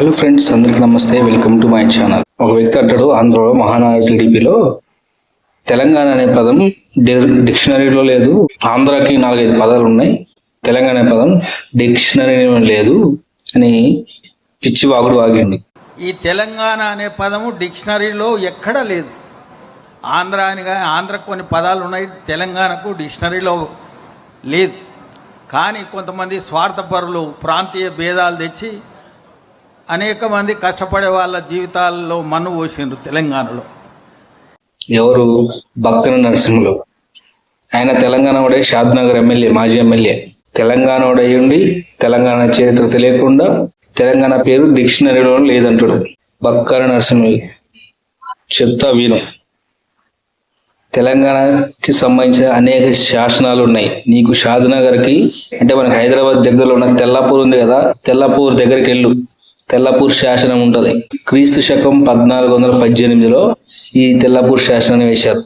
Hello friends, అందరికి నమస్తే. Welcome to my channel. ఒక వ్యక్తి అంటాడు, ఆంధ్రలో మహానాడు టీడీపీలో తెలంగాణ అనే పదం డిక్షనరీలో లేదు. ఆంధ్రాకి 4-5 పదాలు ఉన్నాయి, తెలంగాణ అనే పదం డిక్షనరీలో లేదు అని పిచ్చి వాగుడు వాగింది. ఈ తెలంగాణ అనే పదము డిక్షనరీలో ఎక్కడా లేదు. ఆంధ్రకు కొన్ని పదాలు ఉన్నాయి, తెలంగాణకు డిక్షనరీలో లేదు. కానీ కొంతమంది స్వార్థపరులు ప్రాంతీయ భేదాలు తెచ్చి అనేక మంది కష్టపడే వాళ్ళ జీవితాల్లో మన్ను పోసిండ్రు తెలంగాణలో. ఎవరు? బక్కన నరసింహులు. ఆయన తెలంగాణ వాడే, షాద్నగర్ ఎమ్మెల్యే, మాజీ ఎమ్మెల్యే. తెలంగాణ వాడై ఉండి తెలంగాణ చరిత్ర తెలియకుండా తెలంగాణ పేరు డిక్షనరీలో లేదంటాడు బక్కన నరసింహులు. చెప్తా విను. తెలంగాణకి సంబంధించిన అనేక శాసనాలు ఉన్నాయి. నీకు షాద్నగర్కి అంటే మనకి హైదరాబాద్ దగ్గరలో ఉన్న తెల్లాపూర్ ఉంది కదా, తెల్లాపూర్ దగ్గరికి వెళ్ళు. తెల్లాపూర్ శాసనం ఉంటుంది. క్రీస్తు శకం 1418లో ఈ తెల్లాపూర్ శాసనాన్ని వేశారు.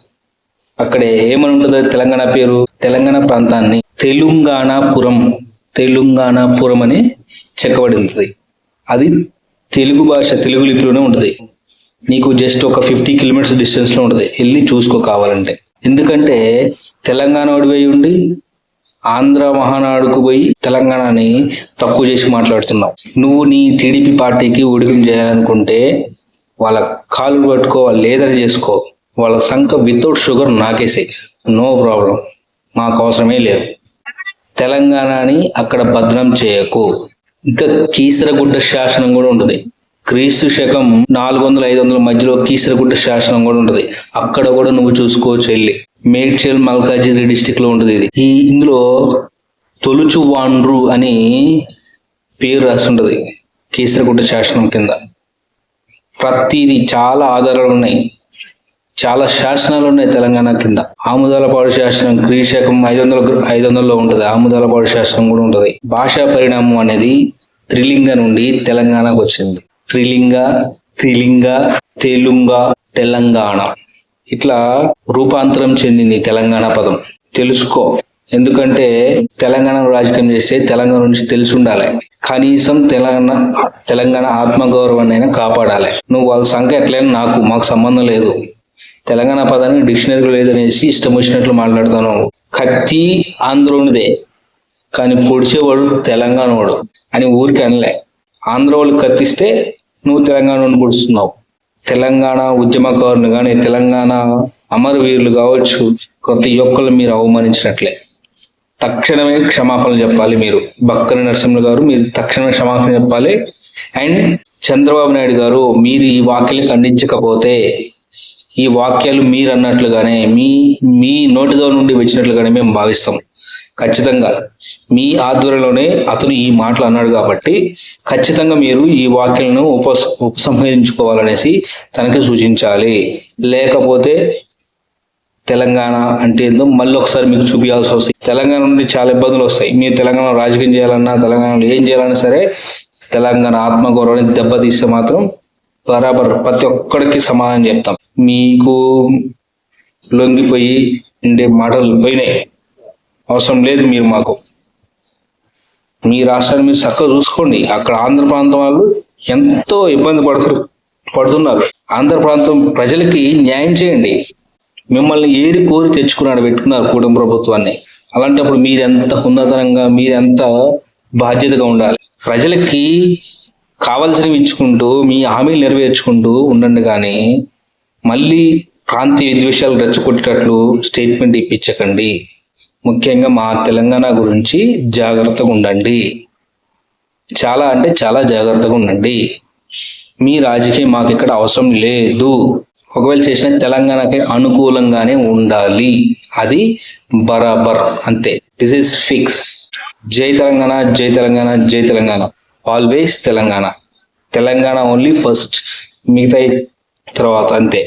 అక్కడే ఏమని ఉంటుంది తెలంగాణ పేరు? తెలంగాణ ప్రాంతాన్ని తెలంగాణపురం అని చెక్కబడి ఉంటుంది. అది తెలుగు భాష, తెలుగు లిపిలోనే ఉంటుంది. నీకు జస్ట్ ఒక 50 కిలోమీటర్స్ డిస్టెన్స్లో ఉంటుంది, వెళ్ళి చూసుకో కావాలంటే. ఎందుకంటే తెలంగాణ ఓడిపోయి ఉండి ఆంధ్ర మహానాడుకు పోయి తెలంగాణని తక్కువ చేసి మాట్లాడుతున్నావు. నువ్వు నీ టీడీపీ పార్టీకి ఉడికం చేయాలనుకుంటే వాళ్ళ కాళ్ళు పట్టుకో, వాళ్ళ లేదర్ చేసుకో, వాళ్ళ సంఖ వితౌట్ షుగర్ నాకేసాయి, నో ప్రాబ్లం, మాకు అవసరమే లేదు. తెలంగాణని అక్కడ బద్నాం చేయకు. ఇంకా కీసరగుడ్డ శాసనం కూడా ఉంటుంది. క్రీస్తు శకం 400-500 మధ్యలో కీసరగుడ్డ శాసనం కూడా ఉంటుంది. అక్కడ కూడా నువ్వు చూసుకోవచ్చు వెళ్ళి. మేడ్చల్ మల్కాజిగిరి డిస్టిక్ లో ఉంటుంది ఇది. ఇందులో తొలుచువాండ్రు అని పేరు రాసి ఉంటుంది కీసరగుడ్డ శాసనం కింద. ప్రతిదీ చాలా ఆధారాలు ఉన్నాయి, చాలా శాసనాలు ఉన్నాయి తెలంగాణ కింద. ఆముదాలపాడు శాసనం క్రీస్తు శకం 500లో ఉంటుంది. ఆముదాలపాడు శాసనం కూడా ఉంటుంది. భాషా పరిణామం అనేది త్రిలింగ నుండి తెలంగాణకు వచ్చింది. త్రిలింగ, తెలుంగ, తెలంగాణ ఇట్లా రూపాంతరం చెందింది తెలంగాణ పదం. తెలుసుకో. ఎందుకంటే తెలంగాణ రాజకీయం చేస్తే తెలంగాణ నుంచి తెలిసి ఉండాలి. కనీసం తెలంగాణ ఆత్మగౌరవాన్ని అయినా కాపాడాలి. నువ్వు వాళ్ళ సంఖ్య ఎట్లయినా మాకు సంబంధం లేదు. తెలంగాణ పదాన్ని డిక్షనరీలో లేదనేసి ఇష్టం వచ్చినట్లు మాట్లాడుతాను. కత్తి ఆంధ్రోనిదే, కానీ పొడిచేవాడు తెలంగాణ వాడు అని ఊరికి అనలే. ఆంధ్ర వాళ్ళు కత్తిస్తే నువ్వు తెలంగాణ పొడుస్తున్నావు. తెలంగాణ ఉద్యమకారులు కానీ, తెలంగాణ అమరవీరులు కావచ్చు, ప్రతి ఒక్కరు మీరు అవమానించినట్లే. తక్షణమే క్షమాపణలు చెప్పాలి మీరు. బక్కన నరసింహులు గారు, మీరు తక్షణమే క్షమాపణ చెప్పాలి. అండ్ చంద్రబాబు నాయుడు గారు, మీరు ఈ వ్యాఖ్యలు ఖండించకపోతే, ఈ వాక్యాలు మీరు అన్నట్లుగానే మీ నోటితో నుండి వచ్చినట్లుగానే మేము భావిస్తాం. ఖచ్చితంగా మీ ఆధ్వర్యంలోనే అతను ఈ మాటలు అన్నాడు కాబట్టి ఖచ్చితంగా మీరు ఈ వాక్యాలను ఉపసంహరించుకోవాలనేసి తనకి సూచించాలి. లేకపోతే తెలంగాణ అంటే ఏందో మళ్ళీ ఒకసారి మీకు చూపించాల్సి వస్తాయి. తెలంగాణ నుండి చాలా ఇబ్బందులు వస్తాయి. మీరు తెలంగాణ రాజకీయం చేయాలన్నా, తెలంగాణలో ఏం చేయాలన్నా సరే, తెలంగాణ ఆత్మగౌరవాన్ని దెబ్బతీస్తే మాత్రం బరాబర్ ప్రతి ఒక్కడికి సమాధానం చెప్తాం. మీకు లొంగిపోయి ఉండే మాటలు పోయినాయి, అవసరం లేదు. మీరు మాకు మీ రాష్ట్రాన్ని మీరు చక్కగా చూసుకోండి. అక్కడ ఆంధ్ర ప్రాంతం వాళ్ళు ఎంతో ఇబ్బంది పడుతున్నారు. ఆంధ్ర ప్రాంతం ప్రజలకి న్యాయం చేయండి. మిమ్మల్ని ఏరి కోరి తెచ్చుకున్నాడు, పెట్టుకున్నారు కూటమి ప్రభుత్వాన్ని. అలాంటప్పుడు మీరెంత ఉన్నతంగా, మీరెంత బాధ్యతగా ఉండాలి. ప్రజలకి కావాల్సినవి ఇచ్చుకుంటూ, మీ హామీలు నెరవేర్చుకుంటూ ఉండండి. కానీ మళ్ళీ ప్రాంతీయ విద్వేషాలు రెచ్చగొట్టేటట్లు స్టేట్మెంట్ ఇప్పించకండి. ముఖ్యంగా మా తెలంగాణ గురించి జాగ్రత్తగా ఉండండి. చాలా అంటే చాలా జాగ్రత్తగా ఉండండి. మీ రాజకీయం మాకు ఇక్కడ అవసరం లేదు. ఒకవేళ చేసిన తెలంగాణకి అనుకూలంగానే ఉండాలి. అది బరాబర్, అంతే. This is fix. జై తెలంగాణ, జై తెలంగాణ, జై Telangana. Always Telangana. Telangana only first, మిగతా తర్వాత అంతే.